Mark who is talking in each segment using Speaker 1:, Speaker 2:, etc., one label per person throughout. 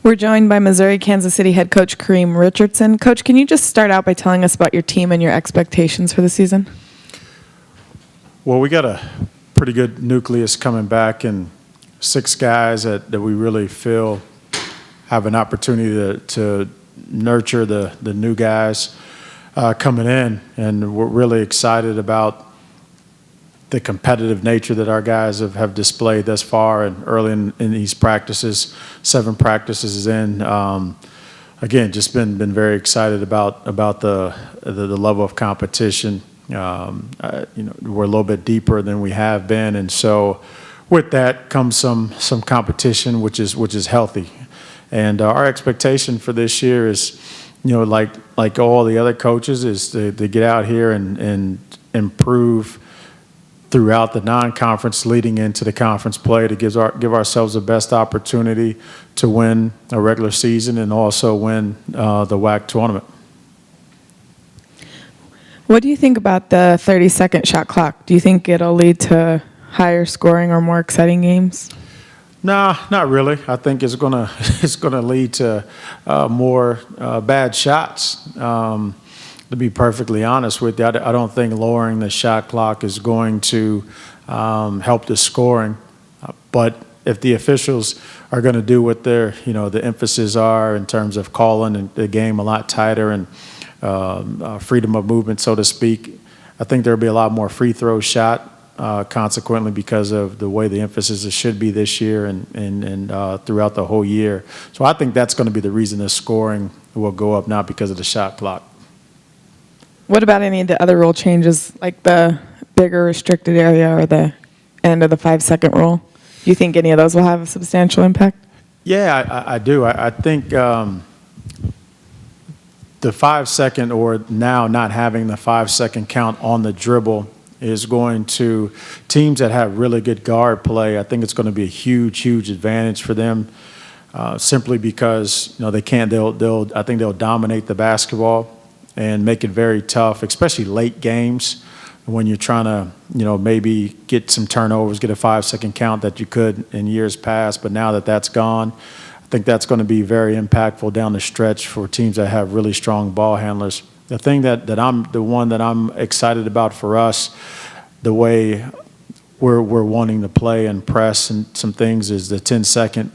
Speaker 1: We're joined by Missouri-Kansas City head coach Kareem Richardson. Coach, can you just start out by telling us about your team and your expectations for the season?
Speaker 2: Well, we got a pretty good nucleus coming back and 6 guys that we really feel have an opportunity to nurture the new guys coming in. And we're really excited about the competitive nature that our guys have displayed thus far and early in these practices, 7 practices in. Again, just been very excited about the level of competition. We're a little bit deeper than we have been, and so with that comes some competition, which is healthy. And our expectation for this year is, like all the other coaches, is to get out here and improve throughout the non-conference leading into the conference play to give ourselves the best opportunity to win a regular season and also win the WAC tournament.
Speaker 1: What do you think about the 30-second shot clock? Do you think it'll lead to higher scoring or more exciting games?
Speaker 2: Nah, not really. I think it's gonna lead to more bad shots. To be perfectly honest with you, I don't think lowering the shot clock is going to help the scoring. But if the officials are going to do what their, the emphasis are in terms of calling the game a lot tighter and freedom of movement, so to speak, I think there'll be a lot more free throw shot. Consequently, because of the way the emphasis should be this year and throughout the whole year. So I think that's going to be the reason the scoring will go up, not because of the shot clock.
Speaker 1: What about any of the other rule changes, like the bigger restricted area or the end of the 5-second rule? Do you think any of those will have a substantial impact?
Speaker 2: Yeah, I do. I think the 5-second, or now not having the 5-second count on the dribble, is going to teams that have really good guard play. I think it's going to be a huge advantage for them, simply because they can't. I think they'll dominate the basketball and make it very tough, especially late games when you're trying to maybe get some turnovers, get a 5-second count that you could in years past. But now that that's gone, I think that's going to be very impactful down the stretch for teams that have really strong ball handlers. The thing that I'm excited about for us, the way we're wanting to play and press and some things, is the 10-second,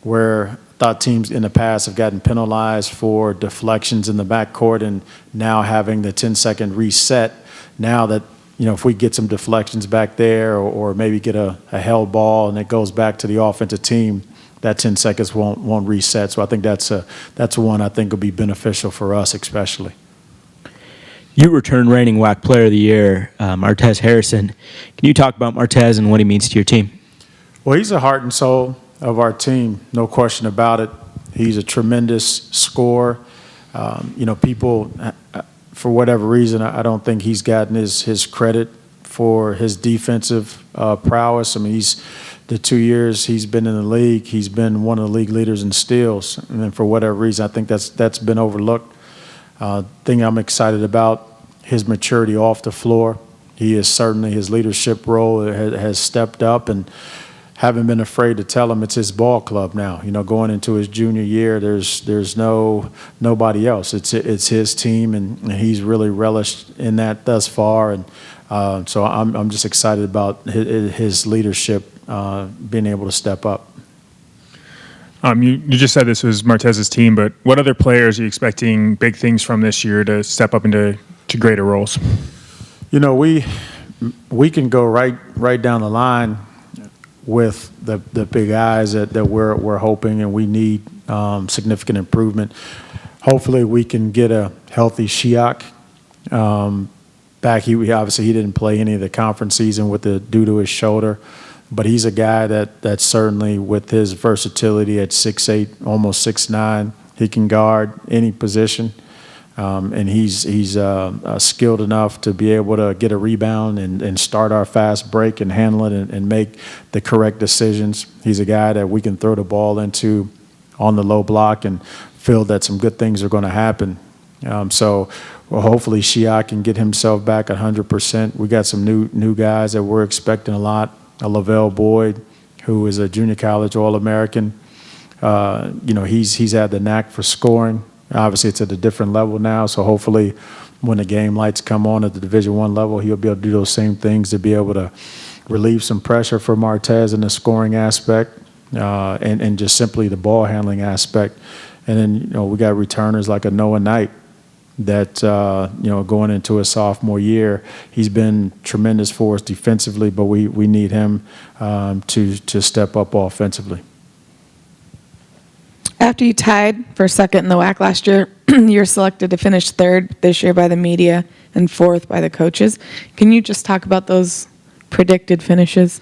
Speaker 2: where I thought teams in the past have gotten penalized for deflections in the backcourt, and now having the 10-second reset. Now that if we get some deflections back there or maybe get a held ball and it goes back to the offensive team, that 10 seconds won't reset. So I think that's one I think will be beneficial for us especially.
Speaker 3: You returned reigning WAC Player of the Year, Martez Harrison. Can you talk about Martez and what he means to your team?
Speaker 2: Well, he's the heart and soul of our team, no question about it. He's a tremendous scorer. People, for whatever reason, I don't think he's gotten his credit for his defensive prowess. I mean, the 2 years he's been in the league, he's been one of the league leaders in steals. And then for whatever reason, I think that's been overlooked. Thing I'm excited about, his maturity off the floor. He is certainly, his leadership role has stepped up, and haven't been afraid to tell him it's his ball club now. Going into his junior year, there's nobody else. It's his team, and he's really relished in that thus far. And so I'm just excited about his leadership being able to step up.
Speaker 4: You just said this was Martez's team, but what other players are you expecting big things from this year to step up into greater roles?
Speaker 2: We can go right down the line with the big guys that we're hoping, and we need significant improvement. Hopefully we can get a healthy Shiak back. He didn't play any of the conference season due to his shoulder. But he's a guy that certainly, with his versatility at 6'8", almost 6'9", he can guard any position, and he's skilled enough to be able to get a rebound and start our fast break and handle it and make the correct decisions. He's a guy that we can throw the ball into on the low block and feel that some good things are going to happen. So hopefully Shiak can get himself back 100%. We got some new guys that we're expecting a lot. Lavell Boyd, who is a junior college All-American. He's had the knack for scoring. Obviously, it's at a different level now, so hopefully when the game lights come on at the Division I level, he'll be able to do those same things to be able to relieve some pressure for Martez in the scoring aspect and just simply the ball handling aspect. And then, we got returners like a Noah Knight that, going into his sophomore year, he's been tremendous for us defensively, but we need him to step up offensively.
Speaker 1: After you tied for second in the WAC last year, you were selected to finish third this year by the media and fourth by the coaches. Can you just talk about those predicted finishes?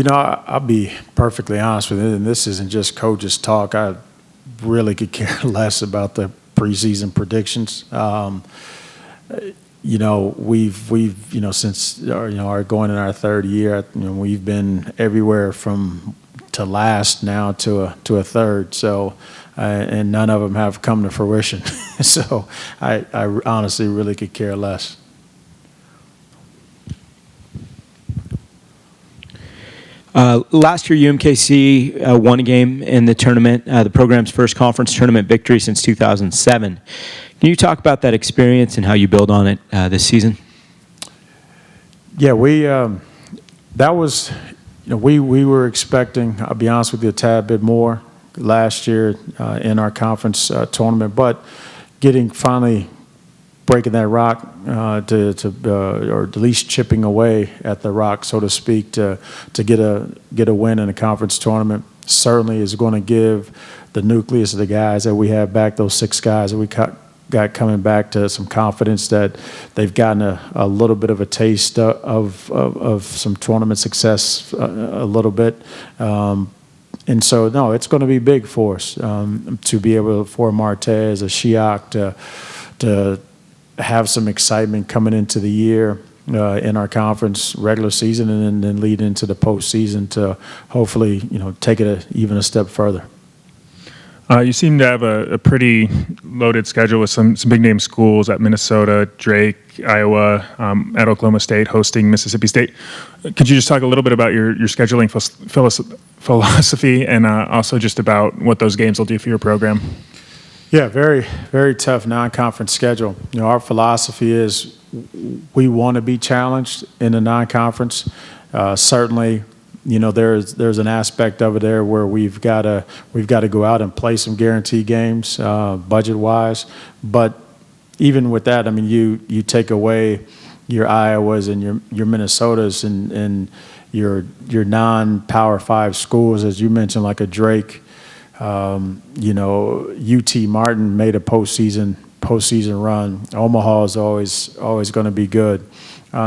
Speaker 2: I'll be perfectly honest with you, and this isn't just coaches talk. I really could care less about the preseason predictions. We've since our going in our third year, we've been everywhere from to last now to a third. So, and none of them have come to fruition. So, I honestly really could care less.
Speaker 3: Last year, UMKC won a game in the tournament, the program's first conference tournament victory since 2007. Can you talk about that experience and how you build on it this season?
Speaker 2: Yeah, that was, we were expecting, I'll be honest with you, a tad bit more last year in our conference tournament, but finally breaking that rock or at least chipping away at the rock, so to speak, to get a win in a conference tournament certainly is going to give the nucleus of the guys that we have back, those 6 guys that we got coming back, to some confidence that they've gotten a little bit of a taste of some tournament success a little bit. And so, no, it's going to be big for us to be able, for Martez, a Shiak, to have some excitement coming into the year in our conference regular season, and then lead into the postseason to hopefully, take it even a step further.
Speaker 4: You seem to have a pretty loaded schedule with some big name schools at Minnesota, Drake, Iowa, at Oklahoma State, hosting Mississippi State. Could you just talk a little bit about your scheduling philosophy and also just about what those games will do for your program?
Speaker 2: Yeah, very, very tough non-conference schedule. Our philosophy is we want to be challenged in the non-conference. Certainly, there's an aspect of it there where we've got to go out and play some guarantee games, budget-wise. But even with that, you take away your Iowas and your Minnesotas and your non-Power 5 schools, as you mentioned, like a Drake. UT Martin made a postseason run. Omaha is always going to be good.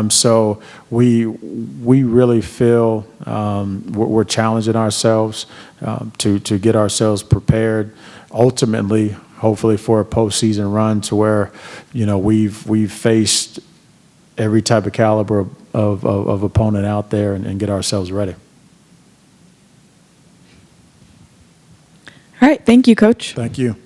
Speaker 2: So we really feel we're challenging ourselves to get ourselves prepared. Ultimately, hopefully, for a postseason run to where we've faced every type of caliber of opponent out there and get ourselves ready.
Speaker 1: All right. Thank you, Coach.
Speaker 2: Thank you.